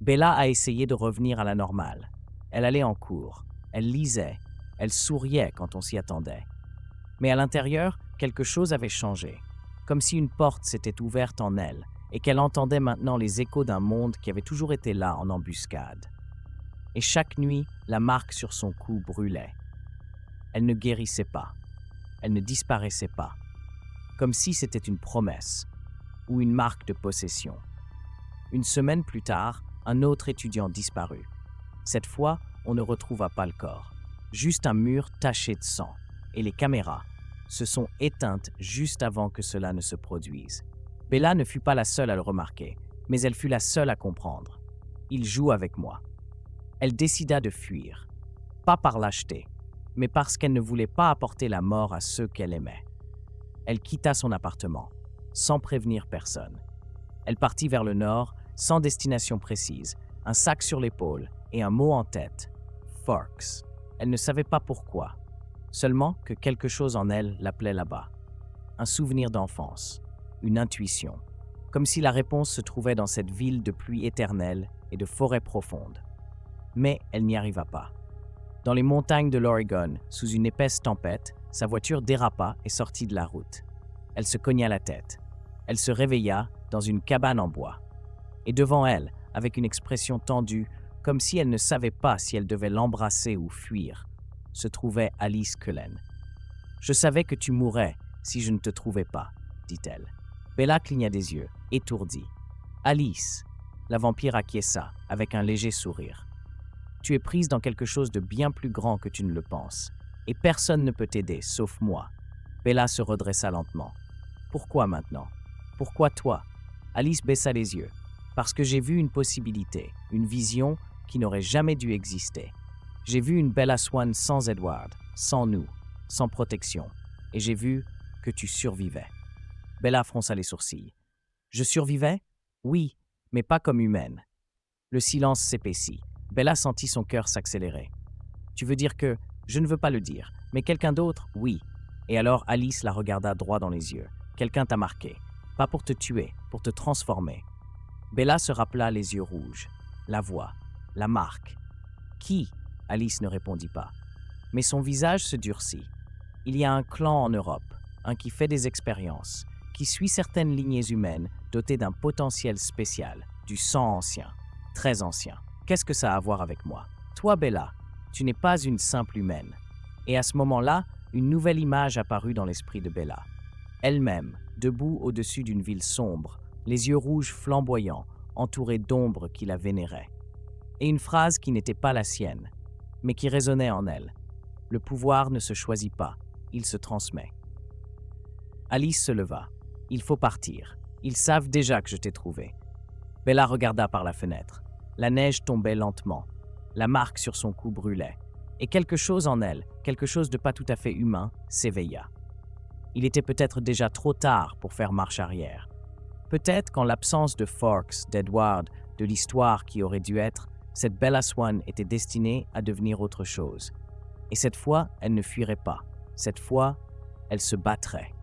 Bella a essayé de revenir à la normale. Elle allait en cours, elle lisait, elle souriait quand on s'y attendait. Mais à l'intérieur, quelque chose avait changé, comme si une porte s'était ouverte en elle et qu'elle entendait maintenant les échos d'un monde qui avait toujours été là en embuscade. Et chaque nuit, la marque sur son cou brûlait. Elle ne guérissait pas, elle ne disparaissait pas, comme si c'était une promesse ou une marque de possession. Une semaine plus tard, un autre étudiant disparut. Cette fois, on ne retrouva pas le corps, juste un mur taché de sang, et les caméras se sont éteintes juste avant que cela ne se produise. Bella ne fut pas la seule à le remarquer, mais elle fut la seule à comprendre. Il joue avec moi. Elle décida de fuir, pas par lâcheté, mais parce qu'elle ne voulait pas apporter la mort à ceux qu'elle aimait. Elle quitta son appartement, sans prévenir personne. Elle partit vers le nord, sans destination précise, un sac sur l'épaule et un mot en tête, Forks. Elle ne savait pas pourquoi, seulement que quelque chose en elle l'appelait là-bas. Un souvenir d'enfance, une intuition, comme si la réponse se trouvait dans cette ville de pluie éternelle et de forêts profondes. Mais elle n'y arriva pas. Dans les montagnes de l'Oregon, sous une épaisse tempête, sa voiture dérapa et sortit de la route. Elle se cogna la tête. Elle se réveilla dans une cabane en bois. Et devant elle, avec une expression tendue, comme si elle ne savait pas si elle devait l'embrasser ou fuir, se trouvait Alice Cullen. « Je savais que tu mourrais si je ne te trouvais pas, » dit-elle. Bella cligna des yeux, étourdie. « Alice !» La vampire acquiesça, avec un léger sourire. « Tu es prise dans quelque chose de bien plus grand que tu ne le penses, et personne ne peut t'aider, sauf moi. » Bella se redressa lentement. « Pourquoi maintenant? Pourquoi toi ?» Alice baissa les yeux. « Parce que j'ai vu une possibilité, une vision qui n'aurait jamais dû exister. J'ai vu une Bella Swan sans Edward, sans nous, sans protection, et j'ai vu que tu survivais. » Bella fronça les sourcils. « Je survivais? Oui, mais pas comme humaine. » Le silence s'épaissit. Bella sentit son cœur s'accélérer. « Tu veux dire que, je ne veux pas le dire, mais quelqu'un d'autre, oui. » Et alors Alice la regarda droit dans les yeux. « Quelqu'un t'a marqué. Pas pour te tuer, pour te transformer. » Bella se rappela les yeux rouges, la voix, la marque. « Qui ?» Alice ne répondit pas. Mais son visage se durcit. « Il y a un clan en Europe, un qui fait des expériences, qui suit certaines lignées humaines dotées d'un potentiel spécial, du sang ancien, très ancien. Qu'est-ce que ça a à voir avec moi? Toi, Bella, tu n'es pas une simple humaine. » Et à ce moment-là, une nouvelle image apparut dans l'esprit de Bella. Elle-même, debout au-dessus d'une ville sombre, les yeux rouges flamboyants, entourés d'ombres qui la vénéraient. Et une phrase qui n'était pas la sienne, mais qui résonnait en elle. Le pouvoir ne se choisit pas, il se transmet. Alice se leva. « Il faut partir. Ils savent déjà que je t'ai trouvé. » Bella regarda par la fenêtre. La neige tombait lentement. La marque sur son cou brûlait. Et quelque chose en elle, quelque chose de pas tout à fait humain, s'éveilla. Il était peut-être déjà trop tard pour faire marche arrière. Peut-être qu'en l'absence de Forks, d'Edward, de l'histoire qui aurait dû être, cette Bella Swan était destinée à devenir autre chose. Et cette fois, elle ne fuirait pas. Cette fois, elle se battrait.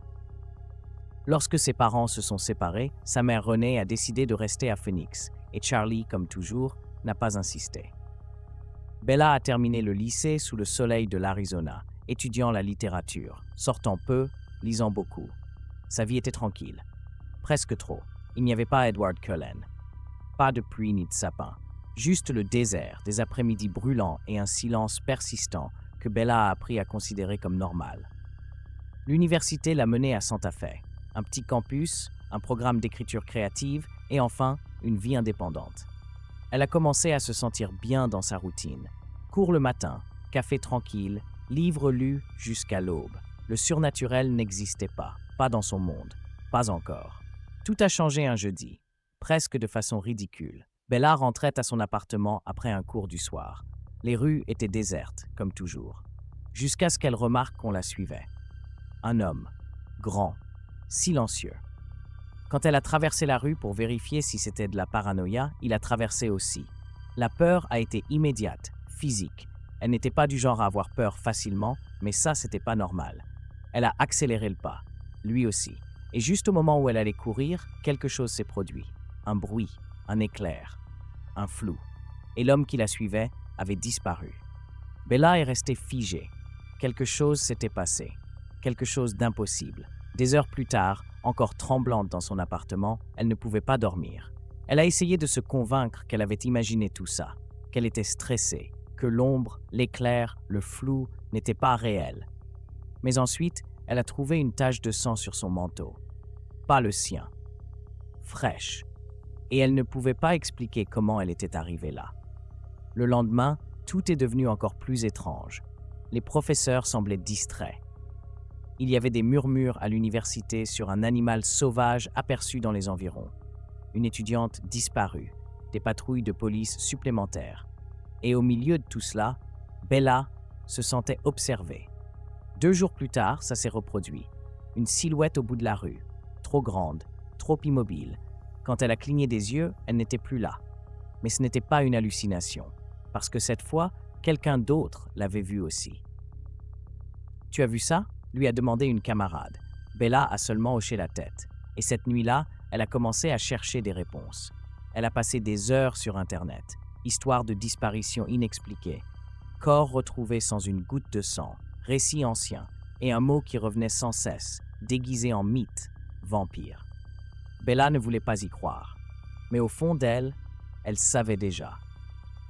Lorsque ses parents se sont séparés, sa mère Renée a décidé de rester à Phoenix, et Charlie, comme toujours, n'a pas insisté. Bella a terminé le lycée sous le soleil de l'Arizona, étudiant la littérature, sortant peu, lisant beaucoup. Sa vie était tranquille. Presque trop. Il n'y avait pas Edward Cullen. Pas de pluie ni de sapin. Juste le désert, des après-midi brûlants et un silence persistant que Bella a appris à considérer comme normal. L'université l'a menée à Santa Fe. Un petit campus, un programme d'écriture créative et enfin, une vie indépendante. Elle a commencé à se sentir bien dans sa routine. Cours le matin, café tranquille, livres lus jusqu'à l'aube. Le surnaturel n'existait pas dans son monde, pas encore. Tout a changé un jeudi, presque de façon ridicule. Bella rentrait à son appartement après un cours du soir. Les rues étaient désertes, comme toujours, jusqu'à ce qu'elle remarque qu'on la suivait. Un homme, grand, silencieux. Quand elle a traversé la rue pour vérifier si c'était de la paranoïa, il a traversé aussi. La peur a été immédiate, physique. Elle n'était pas du genre à avoir peur facilement, mais ça, c'était pas normal. Elle a accéléré le pas, lui aussi. Et juste au moment où elle allait courir, quelque chose s'est produit. Un bruit, un éclair. un flou, et l'homme qui la suivait avait disparu. Bella est restée figée. Quelque chose s'était passé, quelque chose d'impossible. Des heures plus tard, encore tremblante dans son appartement, elle ne pouvait pas dormir. Elle a essayé de se convaincre qu'elle avait imaginé tout ça, qu'elle était stressée, que l'ombre, l'éclair, le flou n'étaient pas réels. Mais ensuite, elle a trouvé une tache de sang sur son manteau. Pas le sien. Fraîche. Et elle ne pouvait pas expliquer comment elle était arrivée là. Le lendemain, tout est devenu encore plus étrange. Les professeurs semblaient distraits. Il y avait des murmures à l'université sur un animal sauvage aperçu dans les environs. Une étudiante disparue, des patrouilles de police supplémentaires. Et au milieu de tout cela, Bella se sentait observée. 2 jours plus tard, ça s'est reproduit. Une silhouette au bout de la rue, trop grande, trop immobile. Quand elle a cligné des yeux, elle n'était plus là. Mais ce n'était pas une hallucination, parce que cette fois, quelqu'un d'autre l'avait vue aussi. « Tu as vu ça ?» lui a demandé une camarade. Bella a seulement hoché la tête. Et cette nuit-là, elle a commencé à chercher des réponses. Elle a passé des heures sur Internet, histoires de disparitions inexpliquées, corps retrouvés sans une goutte de sang, récits anciens, et un mot qui revenait sans cesse, déguisé en mythe, vampire. Bella ne voulait pas y croire. Mais au fond d'elle, elle savait déjà.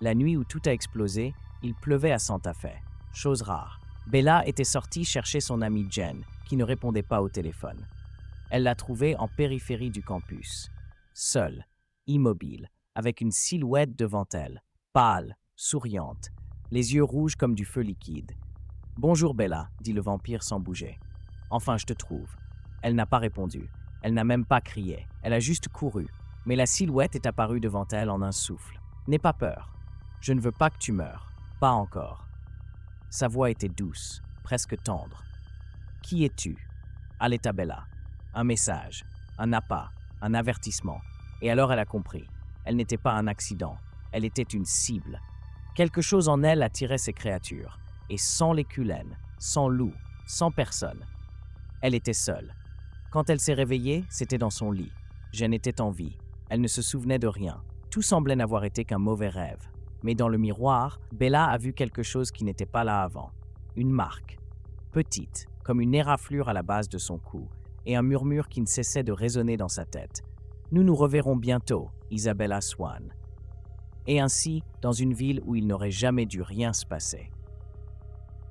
La nuit où tout a explosé, il pleuvait à Santa Fe. Chose rare. Bella était sortie chercher son amie Jen, qui ne répondait pas au téléphone. Elle l'a trouvée en périphérie du campus, seule, immobile, avec une silhouette devant elle, pâle, souriante, les yeux rouges comme du feu liquide. « Bonjour Bella », dit le vampire sans bouger. « Enfin, je te trouve. » Elle n'a pas répondu. Elle n'a même pas crié. Elle a juste couru. Mais la silhouette est apparue devant elle en un souffle. « N'aie pas peur. Je ne veux pas que tu meures. Pas encore. » Sa voix était douce, presque tendre. « Qui es-tu » Alleta Bella. Un message, un appât, un avertissement. Et alors elle a compris. Elle n'était pas un accident. Elle était une cible. Quelque chose en elle attirait ces créatures. Et sans les Cullen, sans loup, sans personne. Elle était seule. Quand elle s'est réveillée, c'était dans son lit. Jen était en vie. Elle ne se souvenait de rien. Tout semblait n'avoir été qu'un mauvais rêve. Mais dans le miroir, Bella a vu quelque chose qui n'était pas là avant. Une marque. Petite, comme une éraflure à la base de son cou, et un murmure qui ne cessait de résonner dans sa tête. « Nous nous reverrons bientôt, Isabella Swan. » Et ainsi, dans une ville où il n'aurait jamais dû rien se passer.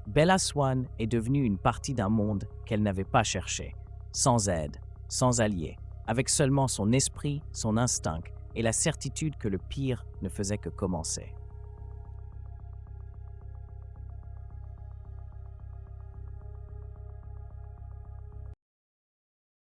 Bella Swan est devenue une partie d'un monde qu'elle n'avait pas cherché, sans aide, sans alliés, avec seulement son esprit, son instinct et la certitude que le pire ne faisait que commencer.